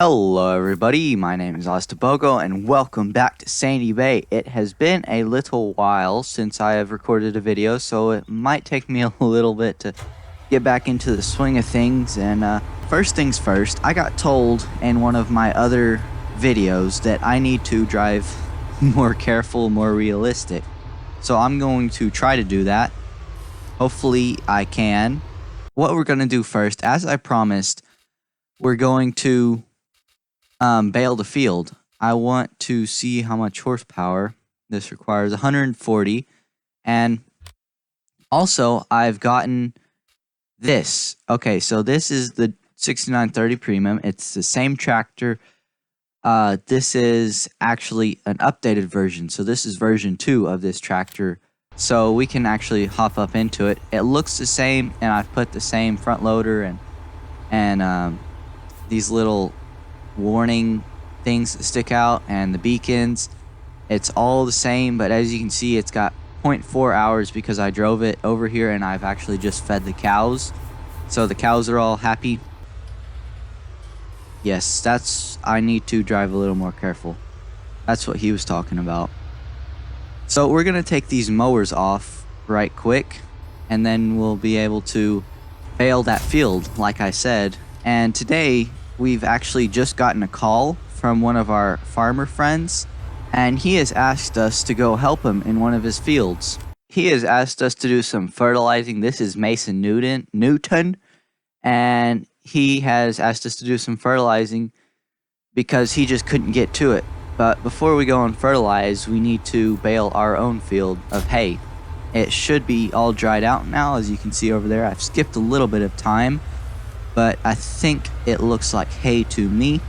Hello everybody, my name is Austibogo and welcome back to Sandy Bay. It has been a little while since I have recorded a video, so it might take me a little bit to get back into the swing of things. And first things first, I got told in one of my other videos that I need to drive more careful, more realistic. So I'm going to try to do that. Hopefully I can. What we're going to do first, as I promised, we're going to bale the field. I want to see how much horsepower this requires. 140. And also I've gotten this. Okay, so this is the 6930 Premium. It's the same tractor. This is actually an updated version. So this is version 2 of this tractor. So we can actually hop up into it. It looks the same, and I've put the same front loader and these little warning things that stick out and the beacons. It's all the same, but as you can see, it's got 0.4 hours because I drove it over here and I've actually just fed the cows. So the cows are all happy. Yes, I need to drive a little more careful. That's what he was talking about. So we're gonna take these mowers off right quick, and then we'll be able to bale that field like I said. And today we've actually just gotten a call from one of our farmer friends, and he has asked us to go help him in one of his fields. He has asked us to do some fertilizing. This is Mason Newton, and he has asked us to do some fertilizing because he just couldn't get to it. But before we go and fertilize, we need to bale our own field of hay. It should be all dried out now, as you can see over there. I've skipped a little bit of time, but I think it looks like hay to me.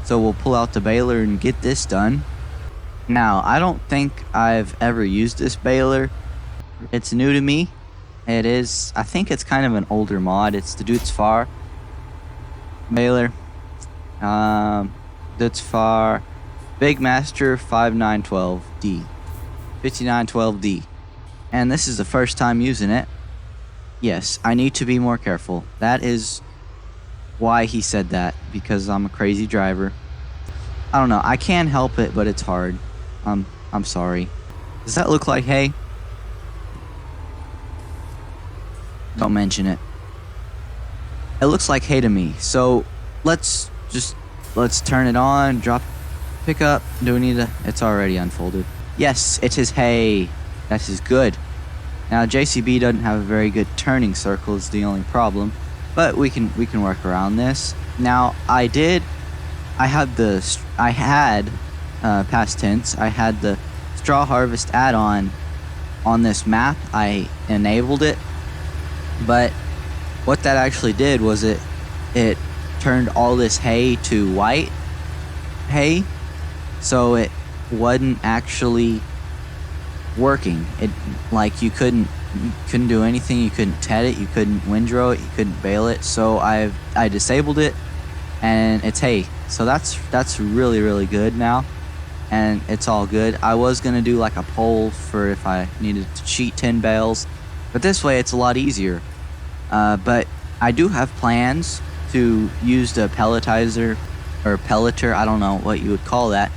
So we'll pull out the baler and get this done. Now, I don't think I've ever used this baler. It's new to me. It is, I think it's kind of an older mod. It's the Dudes Far baler. Dudes Far Big Master 5912D. 5912D. And this is the first time using it. Yes, I need to be more careful. That is why he said that, because I'm a crazy driver. I don't know, I can help it, but it's hard. I'm sorry. Does that look like hay? Don't mention it. It looks like hay to me. So let's turn it on, pick up. Do we need to? It's already unfolded. Yes, it is hay. That is good. Now JCB doesn't have a very good turning circle, is the only problem. But we can work around this. Now I had past tense. I had the straw harvest add-on on this map. I enabled it, but what that actually did was it turned all this hay to white hay, so it wasn't actually working. It like you couldn't do anything. You couldn't ted it, you couldn't windrow it, you couldn't bale it. So I disabled it, and it's hay. So that's really good now, and it's all good. I was gonna do like a poll for if I needed to cheat 10 bales, but this way it's a lot easier. But I do have plans to use the pelletizer or pelleter, I don't know what you would call that.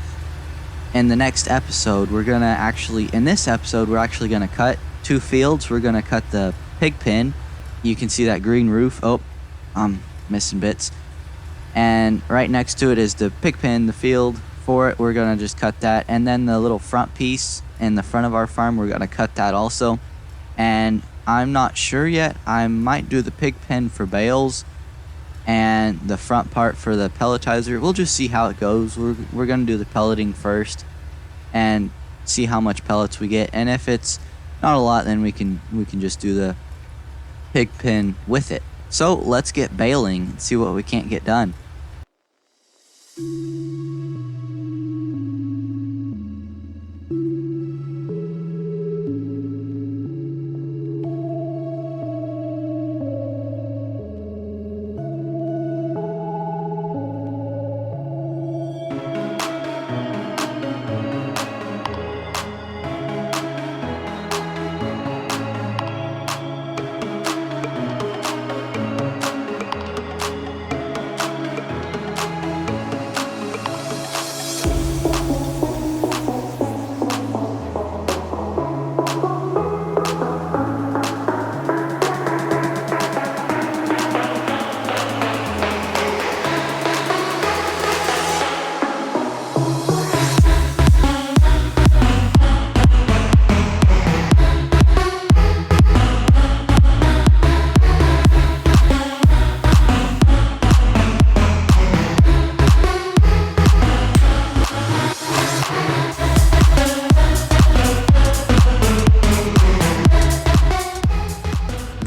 In the next episode, in this episode, we're actually gonna cut 2 fields. We're gonna cut the pig pen. You can see that green roof. Oh, I'm missing bits. And right next to it is the pig pen, the field for it. We're gonna just cut that. And then the little front piece in the front of our farm, we're gonna cut that also. And I'm not sure yet. I might do the pig pen for bales and the front part for the pelletizer. We'll just see how it goes. We're gonna do the pelleting first and see how much pellets we get. And if it's not a lot, then we can just do the pig pen with it. So let's get baling and see what we can't get done.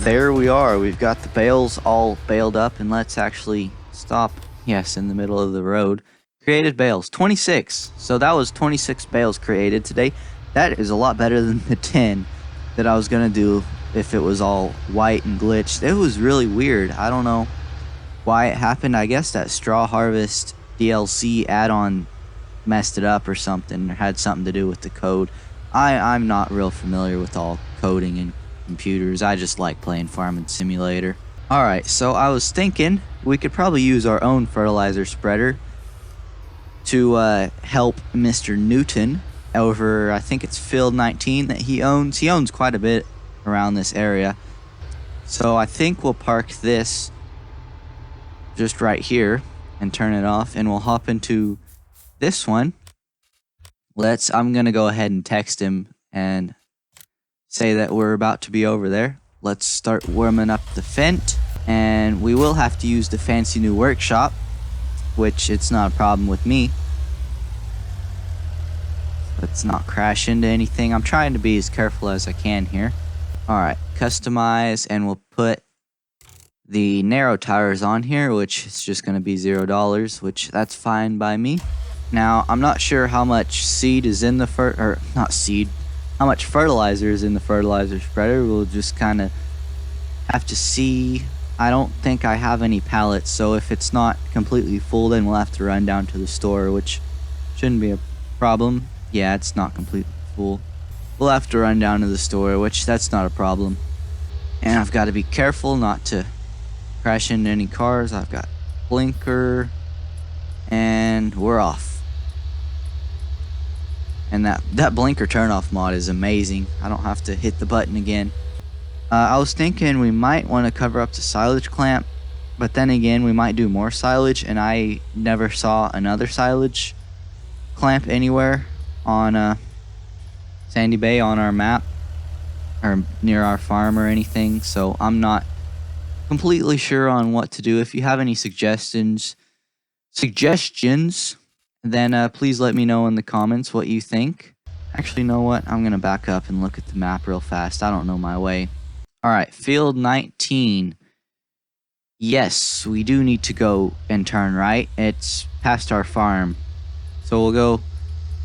there we are. We've got the bales all baled up, and let's actually stop. Yes, in the middle of the road. Created bales, 26. So that was 26 bales created today. That is a lot better than the 10 that I was gonna do if it was all white and glitched. It was really weird. I don't know why it happened. I guess that Straw Harvest DLC add-on messed it up or something, or had something to do with the code. I'm not real familiar with all coding and computers. I just like playing Farming Simulator. Alright, so I was thinking we could probably use our own fertilizer spreader to help Mr. Newton over, I think it's field 19 that he owns. He owns quite a bit around this area. So I think we'll park this just right here and turn it off, and we'll hop into this one. I'm gonna go ahead and text him and say that we're about to be over there. Let's start warming up the Fent, and we will have to use the fancy new workshop, which it's not a problem with me. Let's not crash into anything. I'm trying to be as careful as I can here. Alright, customize, and we'll put the narrow tires on here, which is just going to be $0, which that's fine by me. Now, I'm not sure how much seed is in the how much fertilizer is in the fertilizer spreader. We'll just kind of have to see. I don't think I have any pallets, so if it's not completely full, then we'll have to run down to the store, which shouldn't be a problem. Yeah, it's not completely full. We'll have to run down to the store, which that's not a problem. And I've got to be careful not to crash into any cars. I've got blinker, and we're off. And that blinker turn-off mod is amazing. I don't have to hit the button again. I was thinking we might want to cover up the silage clamp, but then again, we might do more silage, and I never saw another silage clamp anywhere on Sandy Bay on our map, or near our farm or anything, so I'm not completely sure on what to do. If you have any suggestions, then please let me know in the comments what you think. Actually, you know what? I'm going to back up and look at the map real fast. I don't know my way. Alright, field 19. Yes, we do need to go and turn right. It's past our farm. So we'll go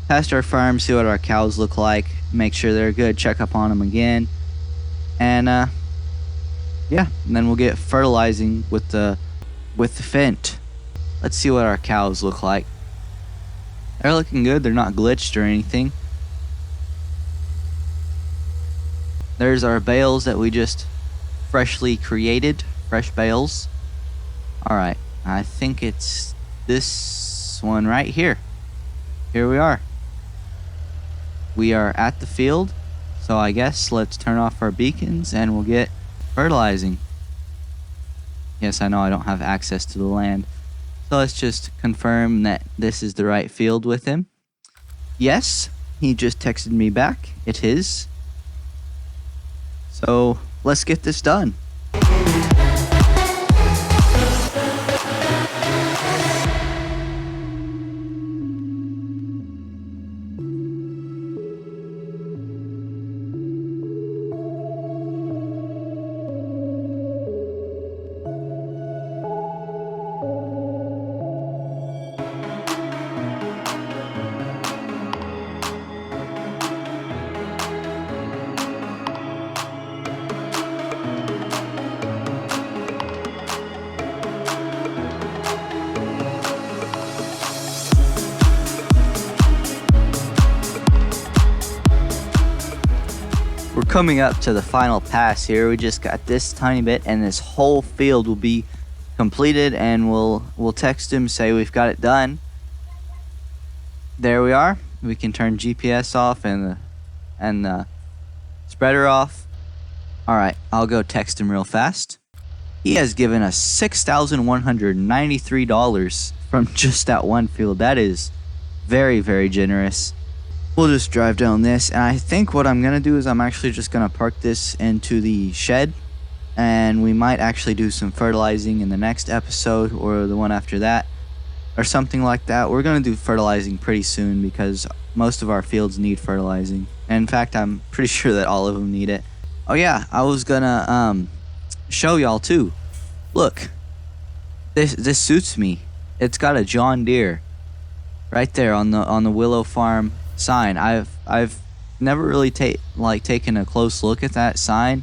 past our farm, see what our cows look like, make sure they're good, check up on them again. And yeah, and then we'll get fertilizing with the Fent. Let's see what our cows look like. They're looking good. They're not glitched or anything. There's our bales that we just freshly created. Fresh bales. Alright, I think it's this one right here. Here we are. We are at the field. So I guess let's turn off our beacons and we'll get fertilizing. Yes, I know I don't have access to the land. So let's just confirm that this is the right field with him. Yes, he just texted me back. It is. So let's get this done. We're coming up to the final pass here. We just got this tiny bit and this whole field will be completed, and we'll text him, say we've got it done. There we are. We can turn GPS off and the spreader off. Alright, I'll go text him real fast. He has given us $6,193 from just that one field. That is very, very generous. We'll just drive down this, and I think what I'm going to do is I'm actually just going to park this into the shed, and we might actually do some fertilizing in the next episode or the one after that or something like that. We're going to do fertilizing pretty soon because most of our fields need fertilizing. And in fact, I'm pretty sure that all of them need it. Oh yeah, I was going to show y'all too. Look, this suits me. It's got a John Deere right there on the Willow Farm sign. I've never really taken a close look at that sign,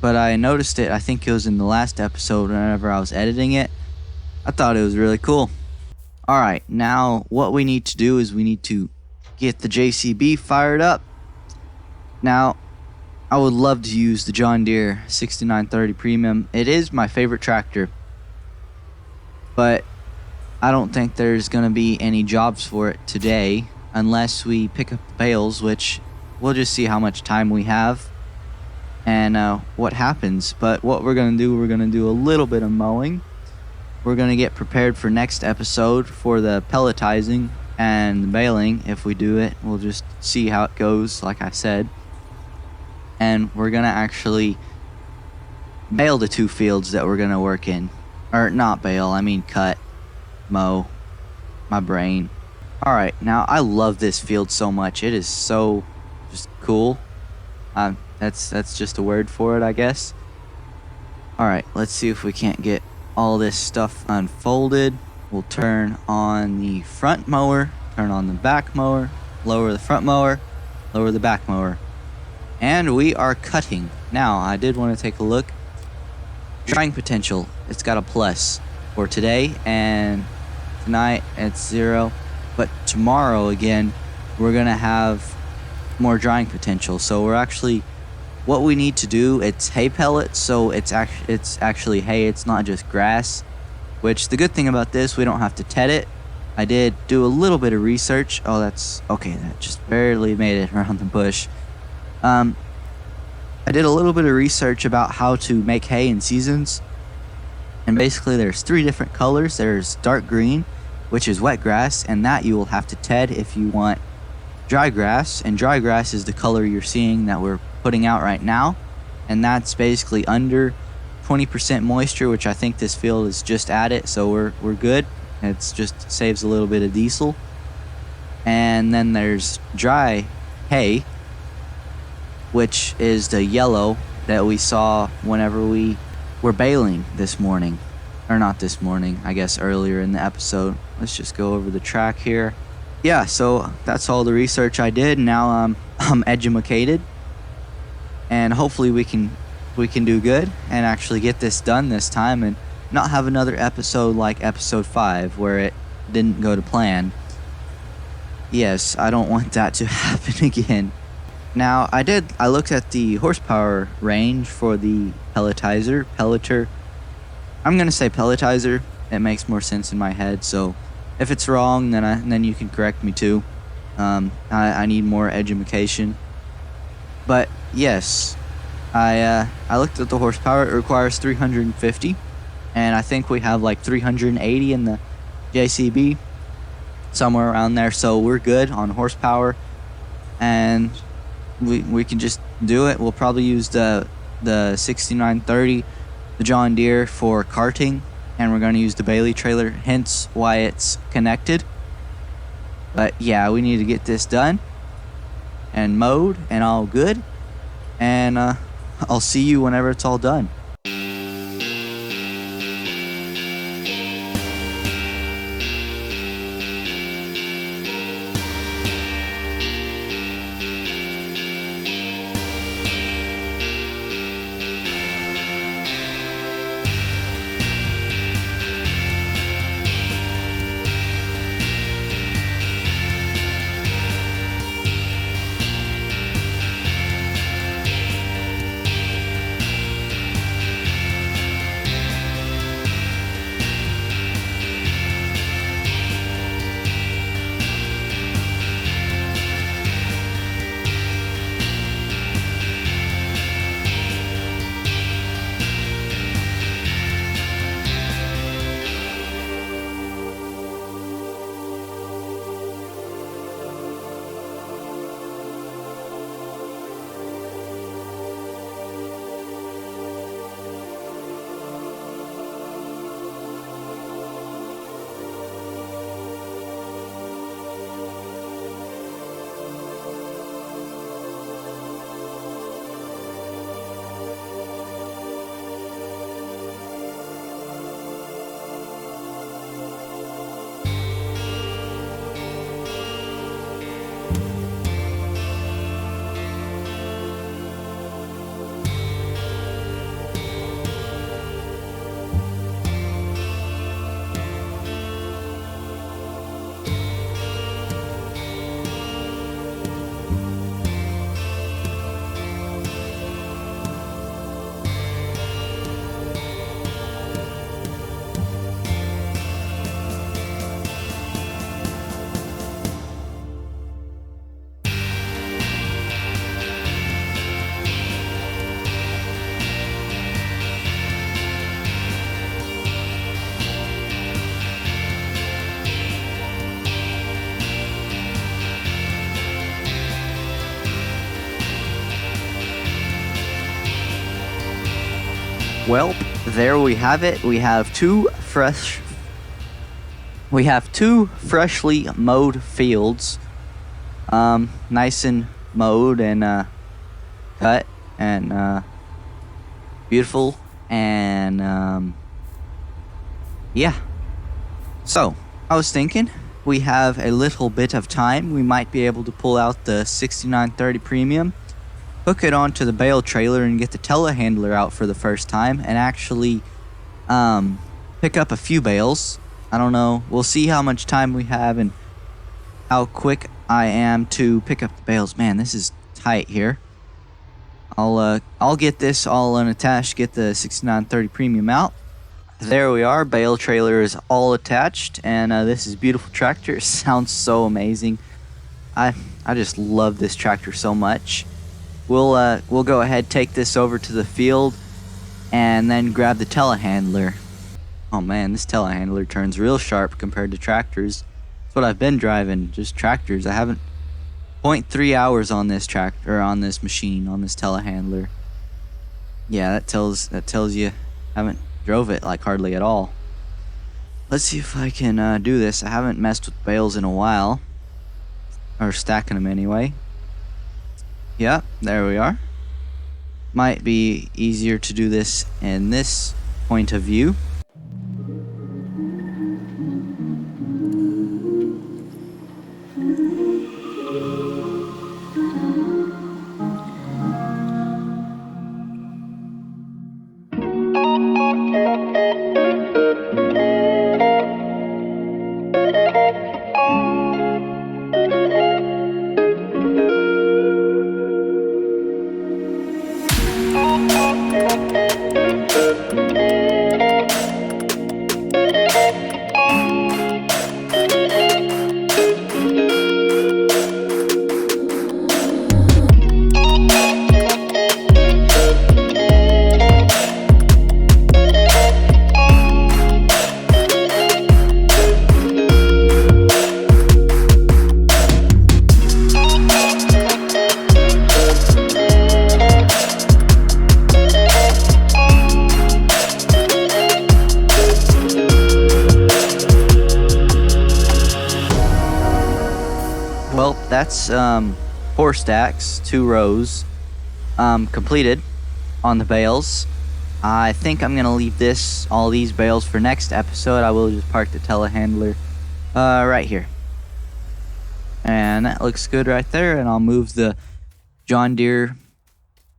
but I noticed it. I think it was in the last episode whenever I was editing it. I thought it was really cool. All right, now what we need to do is we need to get the JCB fired up. Now, I would love to use the John Deere 6930 Premium. It is my favorite tractor, but I don't think there's going to be any jobs for it today unless we pick up the bales, which we'll just see how much time we have and what happens. But what we're going to do a little bit of mowing. We're going to get prepared for next episode for the pelletizing and the baling. If we do it, we'll just see how it goes, like I said. And we're going to actually bale the 2 fields that we're going to work in. Or not bale, I mean cut, mow, my brain. Alright, now I love this field so much. It is so just cool. That's just a word for it, I guess. Alright, let's see if we can't get all this stuff unfolded. We'll turn on the front mower, turn on the back mower, lower the front mower, lower the back mower. And we are cutting. Now, I did want to take a look. Drying potential, it's got a plus for today, and tonight it's 0. But tomorrow, again, we're going to have more drying potential. So we're actually, what we need to do, it's hay pellets, so it's actually hay, it's not just grass. Which, the good thing about this, we don't have to ted it. I did do a little bit of research. Oh, that's, okay, that just barely made it around the bush. I did a little bit of research about how to make hay in seasons, and basically there's 3 different colors. There's dark green, which is wet grass, and that you will have to ted if you want dry grass, and dry grass is the color you're seeing that we're putting out right now, and that's basically under 20% moisture, which I think this field is just at it, so we're good. It's just saves a little bit of diesel. And then there's dry hay, which is the yellow that we saw whenever we were baling this morning. Or not this morning, I guess earlier in the episode. Let's just go over the track here. Yeah, so that's all the research I did. Now I'm educated, and hopefully we can do good and actually get this done this time and not have another episode like episode 5 where it didn't go to plan. Yes, I don't want that to happen again. Now, I looked at the horsepower range for the pelleter. I'm going to say pelletizer. It makes more sense in my head, so if it's wrong, then you can correct me too. I need more education. But yes, I looked at the horsepower. It requires 350, and I think we have like 380 in the JCB, somewhere around there. So we're good on horsepower, and we can just do it. We'll probably use the 6930, the John Deere, for carting, and we're going to use the Bailey trailer, hence why it's connected. But yeah, we need to get this done and mowed and all good, and I'll see you whenever it's all done. Well, there we have it. We have two freshly mowed fields. Nice and mowed and cut and beautiful and yeah. So I was thinking we have a little bit of time. We might be able to pull out the 6930 Premium, hook it onto the bale trailer, and get the telehandler out for the first time and actually pick up a few bales. I don't know. We'll see how much time we have and how quick I am to pick up the bales. Man, this is tight here. I'll get this all unattached, get the 6930 Premium out. There we are. Bale trailer is all attached, and this is beautiful tractor. It sounds so amazing. I just love this tractor so much. We'll go ahead, take this over to the field, and then grab the telehandler. Oh man, this telehandler turns real sharp compared to tractors. That's what I've been driving, just tractors. I haven't 0.3 hours on this tractor, on this machine, on this telehandler. Yeah, that tells you I haven't drove it like hardly at all. Let's see if I can do this. I haven't messed with bales in a while, or stacking them anyway. Yeah, there we are. Might be easier to do this in this point of view. Well, that's 4 stacks, 2 rows completed on the bales. I think I'm gonna leave all these bales for next episode. I will just park the telehandler right here, and that looks good right there. And I'll move the John Deere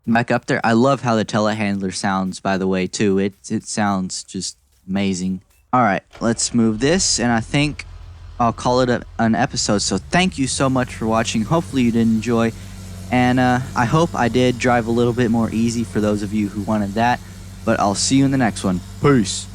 back up there. I love how the telehandler sounds, by the way, too. It sounds just amazing. All right, let's move this, and I think I'll call it an episode. So thank you so much for watching. Hopefully you did enjoy, and I hope I did drive a little bit more easy for those of you who wanted that. But I'll see you in the next one. Peace.